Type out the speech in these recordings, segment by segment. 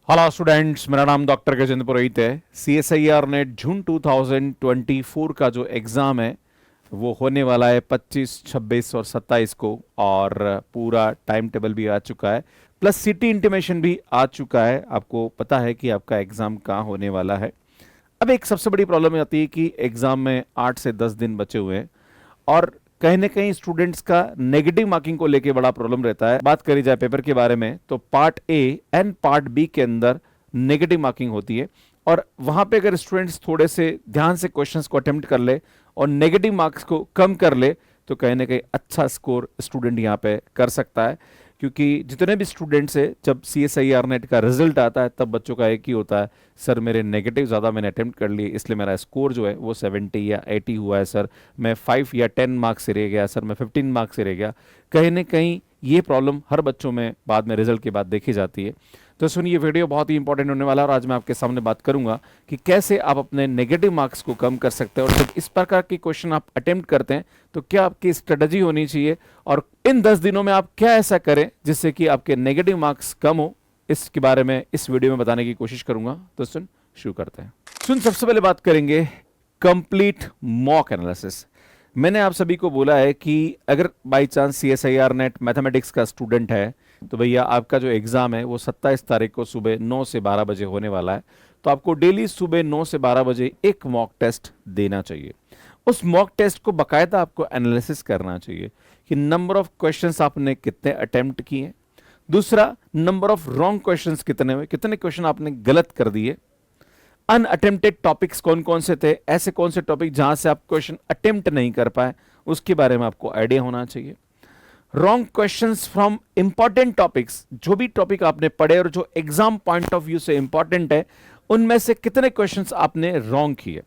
Hello students, मेरा नाम doctor Gajendra पुरोहित है। CSIR नेट जून 2024 का जो एग्ज़ाम है वो होने वाला है 25, 26 और 27 को। और पूरा टाइम टेबल भी आ चुका है, प्लस सिटी इंटीमेशन भी आ चुका है। आपको पता है कि आपका एग्ज़ाम कहाँ होने वाला है। अब एक सबसे बड़ी प्रॉब्लम आती है कि एग्ज़ाम में 8 से 10 दिन बचे हुए हैं और कहीं ना कहीं स्टूडेंट्स का नेगेटिव मार्किंग को लेके बड़ा प्रॉब्लम रहता है। बात करी जाए पेपर के बारे में तो part A and part B के अंदर नेगेटिव मार्किंग होती है। और वहां पे अगर स्टूडेंट्स थोड़े से ध्यान से क्वेश्चंस को अटेम्प्ट कर ले और नेगेटिव मार्क्स को कम कर ले तो कहीं ना कहीं अच्छा स्कोर स्टूडेंट यहाँ पे कर सकता है। क्योंकि जितने भी स्टूडेंट्स है, जब CSIR नेट का रिजल्ट आता है तब बच्चों का एक ही होता है, सर मेरे नेगेटिव ज़्यादा मैंने अटेम्प्ट कर लिए इसलिए मेरा स्कोर जो है वो 70 या 80 हुआ है। सर मैं 5 या 10 मार्क्स से रह गया, सर मैं 15 मार्क्स से रह गया। कहीं ना कहीं ये प्रॉब्लम हर बच्चों में बाद में रिजल्ट के बाद देखी जाती है। तो सुनिए, वीडियो बहुत ही इंपॉर्टेंट होने वाला है और आज मैं आपके सामने बात करूंगा कि कैसे आप अपने नेगेटिव मार्क्स को कम कर सकते हैं। और जब इस प्रकार के क्वेश्चन आप अटेम्प्ट करते हैं तो क्या आपकी स्ट्रेटजी होनी चाहिए और इन 10 दिनों में आप क्या ऐसा करें जिससे कि आपके नेगेटिव मार्क्स कम हो, इसके बारे में इस वीडियो में बताने की कोशिश करूंगा। तो सुन शुरू करते हैं। सबसे पहले बात करेंगे कंप्लीट मॉक एनालिसिस। मैंने आप सभी को बोला है कि अगर by chance CSIR net mathematics का स्टूडेंट है तो भैया आपका जो एग्ज़ाम है वो 27 तारीख को सुबह 9 से 12 बजे होने वाला है। तो आपको डेली सुबह 9 से 12 बजे एक मॉक टेस्ट देना चाहिए। उस मॉक टेस्ट को बाकायदा आपको एनालिसिस करना चाहिए कि नंबर ऑफ क्वेश्चंस आपने कितने अटेम्प्ट किए, दूसरा नंबर ऑफ रॉन्ग क्वेश्चंस कितने हुए, कितने क्वेश्चन आपने गलत कर दिए, अनअटेम्प्टेड टॉपिक्स कौन कौन से थे, ऐसे कौन से टॉपिक जहां से आप क्वेश्चन अटेम्प्ट नहीं कर पाए उसके बारे में आपको आइडिया होना चाहिए। Wrong questions from important topics, जो भी टॉपिक आपने पढ़े और जो एग्जाम पॉइंट ऑफ व्यू से इंपॉर्टेंट है उनमें से कितने क्वेश्चंस आपने रॉन्ग किए,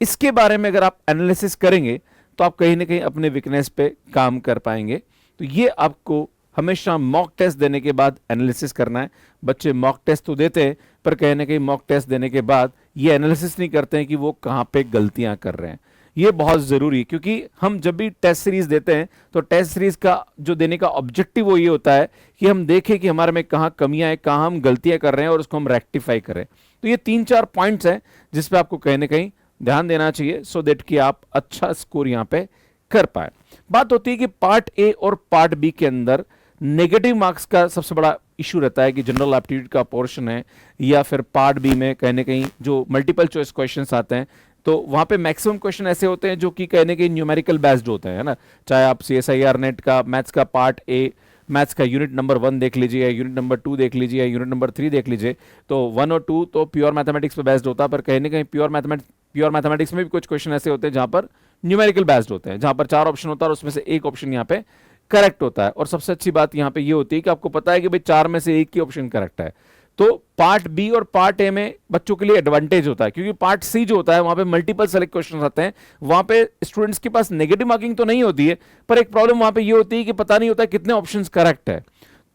इसके बारे में अगर आप एनालिसिस करेंगे तो आप कहीं ना कहीं अपने वीकनेस पे काम कर पाएंगे। तो ये आपको हमेशा मॉक टेस्ट देने के बाद एनालिसिस करना है। बच्चे मॉक टेस्ट तो देते हैं पर कहीं ना कहीं मॉक टेस्ट देने के बाद ये एनालिसिस नहीं करते हैं कि वो कहाँ पे गलतियां कर रहे हैं। ये बहुत ज़रूरी है क्योंकि हम जब भी टेस्ट सीरीज देते हैं तो टेस्ट सीरीज का जो देने का ऑब्जेक्टिव वो ये होता है कि हम देखें कि हमारे में कहाँ कमियां हैं, कहाँ हम गलतियां कर रहे हैं और उसको हम रेक्टिफाई करें। तो ये 3-4 पॉइंट्स हैं जिस पे आपको कहीं ना कहीं ध्यान देना चाहिए सो दैट कि आप अच्छा स्कोर यहाँ पे कर पाए। बात होती है कि पार्ट ए और पार्ट बी के अंदर नेगेटिव मार्क्स का सबसे बड़ा इशू रहता है कि जनरल एप्टीट्यूड का पोर्शन है या फिर पार्ट बी में कहीं ना कहीं जो मल्टीपल चॉइस क्वेश्चंस आते हैं तो वहां पे मैक्सिमम क्वेश्चन ऐसे होते हैं जो कि कहीं ना कहीं न्यूमेरिकल बेस्ड होते हैं, है ना। चाहे आप CSIR नेट का मैथ्स का पार्ट ए, मैथ्स का यूनिट नंबर 1 देख लीजिए या यूनिट नंबर 2 देख लीजिए या यूनिट नंबर 3 देख लीजिए, तो 1 और 2 तो प्योर मैथमेटिक्स पे बेस्ड होता है। पर कहीं ना कहीं प्योर मैथमेटिक्स में भी कुछ क्वेश्चन ऐसे होते हैं जहां पर न्यूमेरिकल बेस्ड होते हैं, जहां पर 4 ऑप्शन होता है और उसमें से एक ऑप्शन यहाँ पे करेक्ट होता है। और सबसे अच्छी बात यहाँ पे ये होती है कि आपको पता है कि भाई 4 में से एक ही ऑप्शन करेक्ट है। तो पार्ट बी और पार्ट ए में बच्चों के लिए एडवांटेज होता है क्योंकि पार्ट सी जो होता है वहां पे मल्टीपल सेलेक्ट क्वेश्चन आते हैं, वहां पे स्टूडेंट्स के पास नेगेटिव मार्किंग तो नहीं होती है पर एक प्रॉब्लम वहां पे ये होती है कि पता नहीं होता कितने ऑप्शंस करेक्ट है।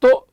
तो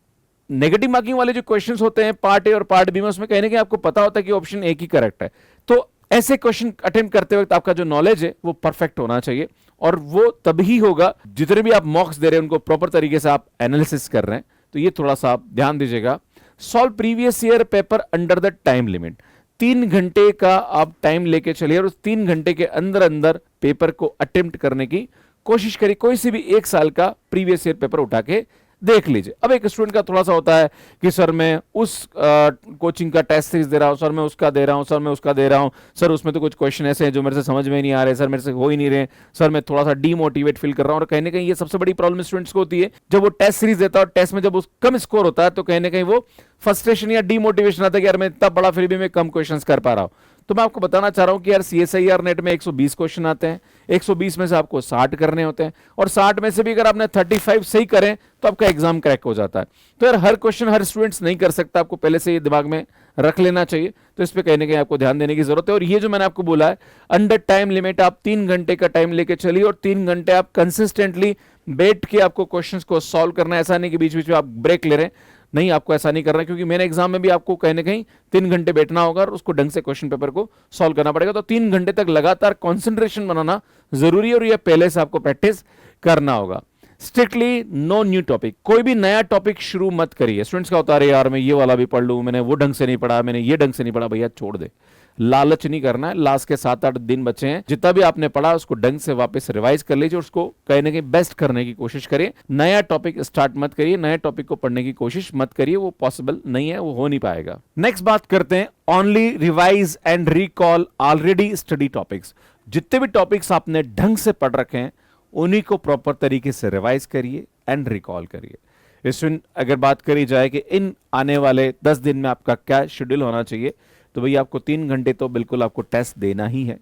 नेगेटिव मार्किंग वाले जो क्वेश्चंस होते हैं पार्ट ए और पार्ट बी में उसमें कहीं ना कहीं आपको पता होता है कि ऑप्शन एक ही करेक्ट है। तो ऐसे क्वेश्चन अटेम्प्ट करते वक्त आपका जो नॉलेज है वो परफेक्ट होना चाहिए और वो तभी होगा जितने भी आप मॉक्स दे रहे हैं उनको प्रॉपर तरीके से आप एनालिसिस कर रहे हैं। तो ये थोड़ा सा आप ध्यान दीजिएगा। Solve previous year paper under the time limit. 3 घंटे का आप टाइम लेके चलिए और उस 3 घंटे के अंदर अंदर पेपर को अटेम्प्ट करने की कोशिश करिए। कोई सी भी एक साल का प्रीवियस ईयर पेपर उठा के देख लीजिए। अब एक स्टूडेंट का थोड़ा सा होता है कि सर मैं उस कोचिंग का टेस्ट सीरीज दे रहा हूं, सर मैं उसका दे रहा हूं, सर मैं उसका दे रहा हूं, सर उसमें तो कुछ क्वेश्चन ऐसे हैं जो मेरे से समझ में ही नहीं आ रहे, सर मेरे से हो ही नहीं रहे, सर मैं थोड़ा सा डीमोटिवेट फील कर रहा हूं। और कहीं ना कहीं ये सबसे बड़ी प्रॉब्लम स्टूडेंट्स को होती है जब वो टेस्ट सीरीज देता है और टेस्ट में जब उस कम स्कोर होता है तो कहीं ना कहीं वो फ्रस्ट्रेशन या डीमोटिवेशन आता है कि यार मैं इतना बड़ा फिर भी मैं कम क्वेश्चंस कर पा रहा हूं। तो मैं आपको बताना चाह रहा हूं कि यार CSIR नेट में 120 क्वेश्चन आते हैं, 120 में से आपको 60 करने होते हैं और 60 में से भी अगर आपने 35 सही करें तो आपका एग्जाम क्रैक हो जाता है। तो यार हर क्वेश्चन हर स्टूडेंट्स नहीं कर सकता, आपको पहले से ये दिमाग में रख लेना चाहिए। तो इस पे कहीं ना कहीं आपको ध्यान देने की जरूरत है। और ये जो मैंने आपको बोला है अंडर टाइम लिमिट, आप 3 घंटे का टाइम लेके चलिए और 3 घंटे आप कंसिस्टेंटली बैठ के आपको क्वेश्चंस को सॉल्व करना है। ऐसा नहीं कि बीच बीच में आप ब्रेक ले रहे हैं, नहीं, आपको ऐसा नहीं करना है क्योंकि मेरे एग्जाम में भी आपको कहीं ना कहीं 3 घंटे बैठना होगा और उसको ढंग से क्वेश्चन पेपर को सॉल्व करना पड़ेगा। तो 3 घंटे तक लगातार कॉन्सेंट्रेशन बनाना जरूरी है और यह पहले से आपको प्रैक्टिस करना होगा। स्ट्रिक्टली नो न्यू टॉपिक, कोई भी नया टॉपिक शुरू मत करिए। स्टूडेंट्स का होता है, अरे यार मैं ये वाला भी पढ़ लूं, मैंने वो ढंग से नहीं पढ़ा, मैंने ये ढंग से नहीं पढ़ा। भैया छोड़ दे, लालच नहीं करना है। लास्ट के 7-8 दिन बचे हैं, जितना भी आपने पढ़ा उसको ढंग से वापस रिवाइज कर लीजिए, उसको कहीं ना कहीं बेस्ट करने की कोशिश करिए। नया टॉपिक स्टार्ट मत करिए, नए टॉपिक को पढ़ने की कोशिश मत करिए, वो पॉसिबल नहीं है, वो हो नहीं पाएगा। नेक्स्ट बात करते हैं, only revise and recall already study topics. जितने भी टॉपिक्स आपने ढंग से पढ़ रखे हैं उन्हीं को प्रॉपर तरीके से रिवाइज करिए एंड रिकॉल करिए। इसमें अगर बात करी जाए कि इन आने वाले 10 दिन में आपका क्या शेड्यूल होना चाहिए, तो भैया आपको 3 घंटे तो बिल्कुल आपको टेस्ट देना ही है।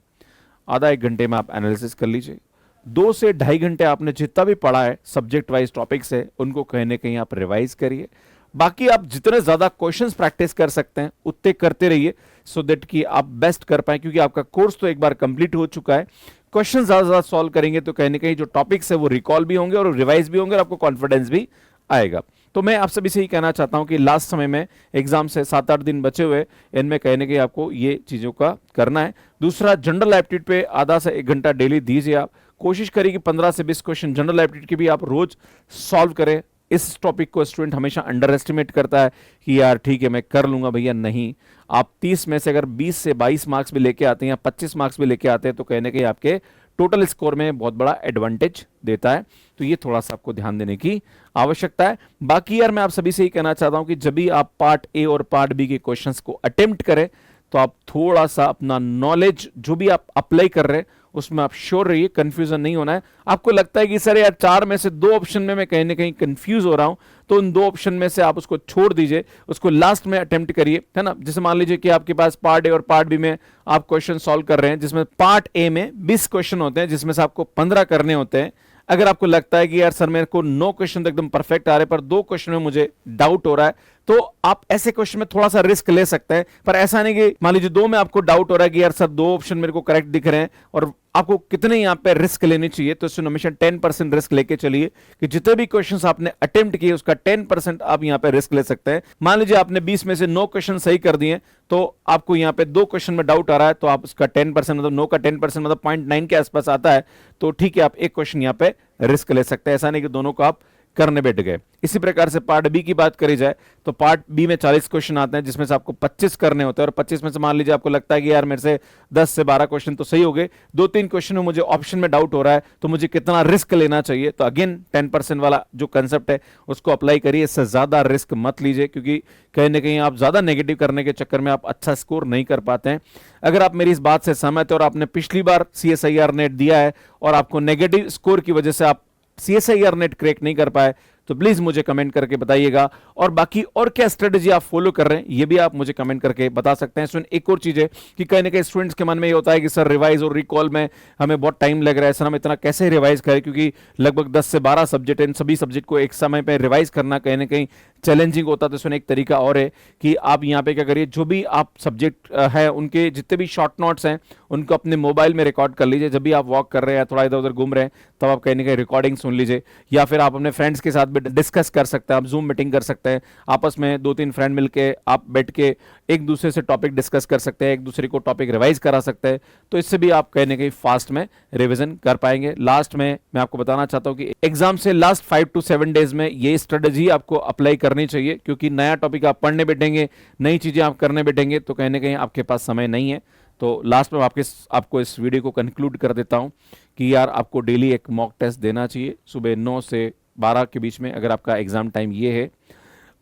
आधा 1 घंटे में आप एनालिसिस कर लीजिए। 2 से 2.5 घंटे आपने जितना भी पढ़ा है सब्जेक्ट वाइज टॉपिक्स है उनको कहीं ना कहीं आप रिवाइज करिए। बाकी आप जितने ज्यादा क्वेश्चंस प्रैक्टिस कर सकते हैं उतने करते रहिए, सो दैट कि आप बेस्ट कर पाए, क्योंकि आपका कोर्स तो एक बार कंप्लीट हो चुका है। क्वेश्चन ज्यादा ज्यादा सॉल्व करेंगे तो कहीं ना कहीं जो टॉपिक्स है वो रिकॉल भी होंगे और रिवाइज भी होंगे और आपको कॉन्फिडेंस भी आएगा। तो मैं आप सभी से ही कहना चाहता हूं कि लास्ट समय में एग्जाम से 7-8 दिन बचे हुए, इनमें कहीं ना कहीं आपको ये चीजों का करना है। दूसरा, जनरल एप्टीट्यूड पे आधा से 1 घंटा डेली दीजिए। आप कोशिश करिए कि 15 से 20 क्वेश्चन जनरल एप्टीट्यूड के भी आप रोज सॉल्व करें। इस टॉपिक को स्टूडेंट हमेशा अंडर एस्टिमेट करता है कि यार ठीक है मैं कर लूंगा। भैया नहीं, आप 30 में से अगर 20 से 22 मार्क्स भी लेके आते हैं या 25 मार्क्स भी लेके आते हैं तो कहीं ना कहीं आपके टोटल स्कोर में बहुत बड़ा एडवांटेज देता है। तो ये थोड़ा सा आपको ध्यान देने की आवश्यकता है। बाकी यार मैं आप सभी से ही कहना चाहता हूं कि जब भी आप पार्ट ए और पार्ट बी के क्वेश्चंस को अटेम्प्ट करें तो आप थोड़ा सा अपना नॉलेज जो भी आप अप्लाई कर रहे हैं उसमें आप श्योर रहिए, कंफ्यूजन नहीं होना है। आपको लगता है कि सर यार 4 में से 2 ऑप्शन में मैं कहीं ना कहीं कंफ्यूज हो रहा हूं, तो उन 2 ऑप्शन में से आप उसको छोड़ दीजिए, उसको लास्ट में अटेम्प्ट करिए, है ना। जैसे मान लीजिए कि आपके पास पार्ट ए और पार्ट बी में आप क्वेश्चन सॉल्व कर रहे हैं, जिसमें पार्ट ए में 20 क्वेश्चन होते हैं जिसमें से आपको 15 करने होते हैं। अगर आपको लगता है कि यार सर मेरे को 9 क्वेश्चन तो एकदम परफेक्ट आ रहे पर 2 क्वेश्चन में मुझे डाउट हो रहा है, तो आप ऐसे क्वेश्चन में थोड़ा सा रिस्क ले सकते हैं। पर ऐसा नहीं कि मान लीजिए 2 में आपको डाउट हो रहा है कि यार सर 2 ऑप्शन मेरे को करेक्ट दिख रहे हैं और आपको कितने यहां पे रिस्क लेनी चाहिए, तो इसमें हमेशा 10% रिस्क लेके चलिए कि जितने भी क्वेश्चंस आपने अटेम्प्ट किए उसका 10% आप यहां पे रिस्क ले सकते हैं। मान लीजिए आपने 20 में से 9 क्वेश्चन सही कर दिए, तो आपको यहां पे 2 क्वेश्चन में डाउट आ रहा है, तो आप उसका 10% मतलब 9 का 10% मतलब 0.9 के आसपास आता है, तो ठीक है आप एक क्वेश्चन यहां पे रिस्क ले सकते हैं। ऐसा नहीं कि दोनों को आप करने बैठ गए। इसी प्रकार से पार्ट बी की बात करी जाए तो पार्ट बी में 40 क्वेश्चन आते हैं जिसमें से आपको 25 करने होते हैं, और 25 में से मान लीजिए आपको लगता है कि यार मेरे से 10 से 12 क्वेश्चन तो सही हो गए, 2-3 क्वेश्चन में मुझे ऑप्शन में डाउट हो रहा है, तो मुझे कितना रिस्क लेना चाहिए। तो अगेन 10% वाला जो कंसेप्ट है उसको अप्लाई करिए, इससे ज्यादा रिस्क मत लीजिए, क्योंकि कहीं ना कहीं आप ज्यादा नेगेटिव करने के चक्कर में आप अच्छा स्कोर नहीं कर पाते हैं। अगर आप मेरी इस बात से सहमत है और आपने पिछली बार CSIR नेट दिया है और आपको नेगेटिव स्कोर की वजह से आप CSIR नेट क्रैक नहीं कर पाए, तो प्लीज मुझे कमेंट करके बताइएगा। और बाकी और क्या स्ट्रेटजी आप फॉलो कर रहे हैं ये भी आप मुझे कमेंट करके बता सकते हैं। स्टूडेंट एक और चीज है कि कहीं ना कहीं स्टूडेंट्स के मन में ये होता है कि सर रिवाइज और रिकॉल में हमें बहुत टाइम लग रहा है, सर हम इतना कैसे रिवाइज करें, क्योंकि लगभग 10 से 12 सब्जेक्ट, इन सभी सब्जेक्ट को एक समय पर रिवाइज करना कहीं ना कहीं चैलेंजिंग होता है। तो इसमें एक तरीका और है कि आप यहाँ पे क्या करिए, जो भी आप सब्जेक्ट है उनके जितने भी शॉर्ट नोट्स हैं उनको अपने मोबाइल में रिकॉर्ड कर लीजिए। जब भी आप वॉक कर रहे हैं, थोड़ा इधर उधर घूम रहे हैं, तब आप कहीं ना कहीं रिकॉर्डिंग सुन लीजिए, या फिर आप अपने फ्रेंड्स के साथ भी डिस्कस कर सकते हैं। आप जूम मीटिंग कर सकते हैं, आपस में 2-3 फ्रेंड मिलके आप बैठ के एक दूसरे से टॉपिक डिस्कस कर सकते हैं, एक दूसरे को टॉपिक रिवाइज करा सकते हैं। तो इससे भी आप कहीं ना कहीं फास्ट में रिविजन कर पाएंगे। लास्ट में मैं आपको बताना चाहता हूं कि एग्जाम से लास्ट 5 to 7 डेज में ये स्ट्रेटजी आपको अप्लाई करनी चाहिए, क्योंकि नया टॉपिक आप पढ़ने बैठेंगे, नई चीजें आप करने बैठेंगे, तो कहीं ना कहीं आपके पास समय नहीं है। तो लास्ट में आपको इस वीडियो को कंक्लूड कर देता हूं कि यार आपको डेली एक मॉक टेस्ट देना चाहिए सुबह 9 से 12 के बीच में, अगर आपका एग्जाम टाइम ये है।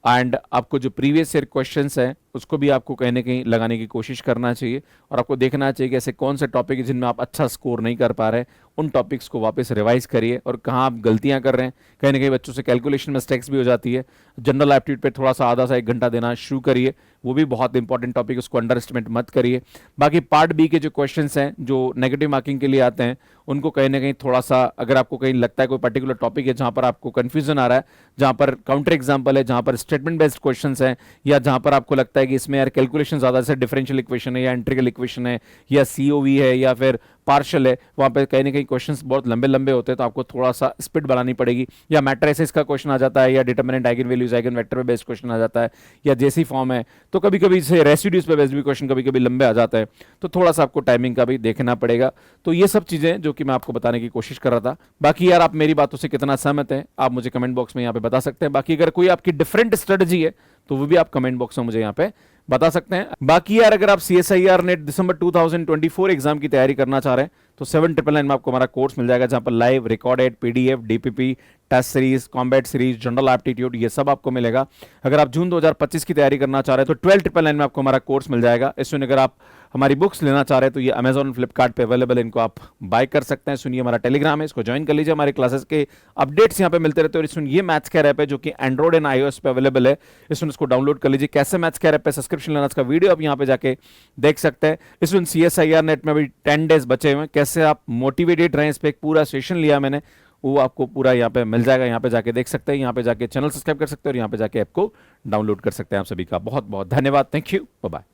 एंड आपको जो प्रीवियस ईयर क्वेश्चंस हैं उसको भी आपको कहीं ना कहीं लगाने की कोशिश करना चाहिए, और आपको देखना चाहिए कि ऐसे कौन से टॉपिक है जिनमें आप अच्छा स्कोर नहीं कर पा रहे, उन टॉपिक्स को वापस रिवाइज करिए, और कहाँ आप गलतियां कर रहे हैं। कहीं ना कहीं बच्चों से कैलकुलेशन मिस्टेक्स भी हो जाती है। जनरल एप्टीट्यूड पे थोड़ा सा आधा सा 1 घंटा देना शुरू करिए, वो भी बहुत इंपॉर्टेंट टॉपिक, उसको अंडर एस्टिमेट मत करिए। बाकी पार्ट बी के जो क्वेश्चन हैं जो नेगेटिव मार्किंग के लिए आते हैं, उनको कहीं ना कहीं थोड़ा सा, अगर आपको कहीं लगता है कोई पर्टिकुलर टॉपिक है जहां पर आपको कंफ्यूजन आ रहा है, जहां पर काउंटर एग्जाम्पल है, जहां पर स्टेटमेंट बेस्ड क्वेश्चन हैं, या जहां पर आपको लगता है कि इसमें यार कैलकुलेशन ज्यादा से डिफरेंशियल इक्वेशन है, या इंटीग्रल इक्वेशन है, या COV है, या फिर पार्शल है, वहाँ पे कहीं ना कहीं क्वेश्चंस बहुत लंबे लंबे होते हैं, तो आपको थोड़ा सा स्पीड बनानी पड़ेगी। या मैट्रिसेस का क्वेश्चन आ जाता है, या determinant eigen values eigen vector पे बेस्ड क्वेश्चन आ जाता है, या जैसी फॉर्म है, तो कभी कभी से रेसिड्यूज पे बेस्ड भी क्वेश्चन कभी कभी लंबे आ जाते हैं, तो थोड़ा सा आपको टाइमिंग का भी देखना पड़ेगा। तो ये सब चीजें जो कि मैं आपको बताने की कोशिश कर रहा था। बाकी यार आप मेरी बातों से कितना सहमत हैं आप मुझे कमेंट बॉक्स में यहाँ पे बता सकते हैं। बाकी अगर कोई आपकी डिफरेंट स्ट्रेटजी है तो वो भी आप कमेंट बॉक्स में मुझे यहाँ पे बता सकते हैं। बाकी यार अगर आप CSIR नेट दिसंबर 2024 एग्जाम की तैयारी करना चाह रहे हैं तो 7999 में आपको हमारा कोर्स मिल जाएगा, जहां पर live recorded PDF DPP test series combat series general aptitude ये सब आपको मिलेगा। अगर आप जून 2025 की तैयारी करना चाह रहे हैं तो 12999 में आपको हमारा कोर्स मिल जाएगा। इसमें अगर आप हमारी बुक्स लेना चाह रहे हैं तो ये अमेजॉन फ्लिपकार्ट पे अवेलेबल है, इनको आप बाय कर सकते हैं। सुनिए हमारा टेलीग्राम है, इसको ज्वाइन कर लीजिए, हमारे क्लासेस के अपडेट्स यहाँ पे मिलते रहते हैं। और इसमें ये मैथ्स कैर ऐप है जो कि एंड्रॉइड एंड iOS पे अवेलेबल है, इसमें इसको डाउनलोड कर लीजिए। कैसे मैथ्स कैर ऐप पे सब्सक्रिप्शन लेना, इसका वीडियो आप यहाँ पे जाके देख सकते हैं। इसमें CSIR नेट में अभी 10 डेज बचे हुए हैं, कैसे आप मोटिवेटेड रहें, इस पर एक पूरा सेशन लिया मैंने, वो आपको पूरा यहाँ पे मिल जाएगा। यहाँ पे जाके देख सकते हैं, यहाँ पे जाके चैनल सब्सक्राइब कर सकते हैं और यहाँ पे जाके ऐप को डाउनलोड कर सकते हैं। आप सभी का बहुत बहुत धन्यवाद। Thank you, bye bye.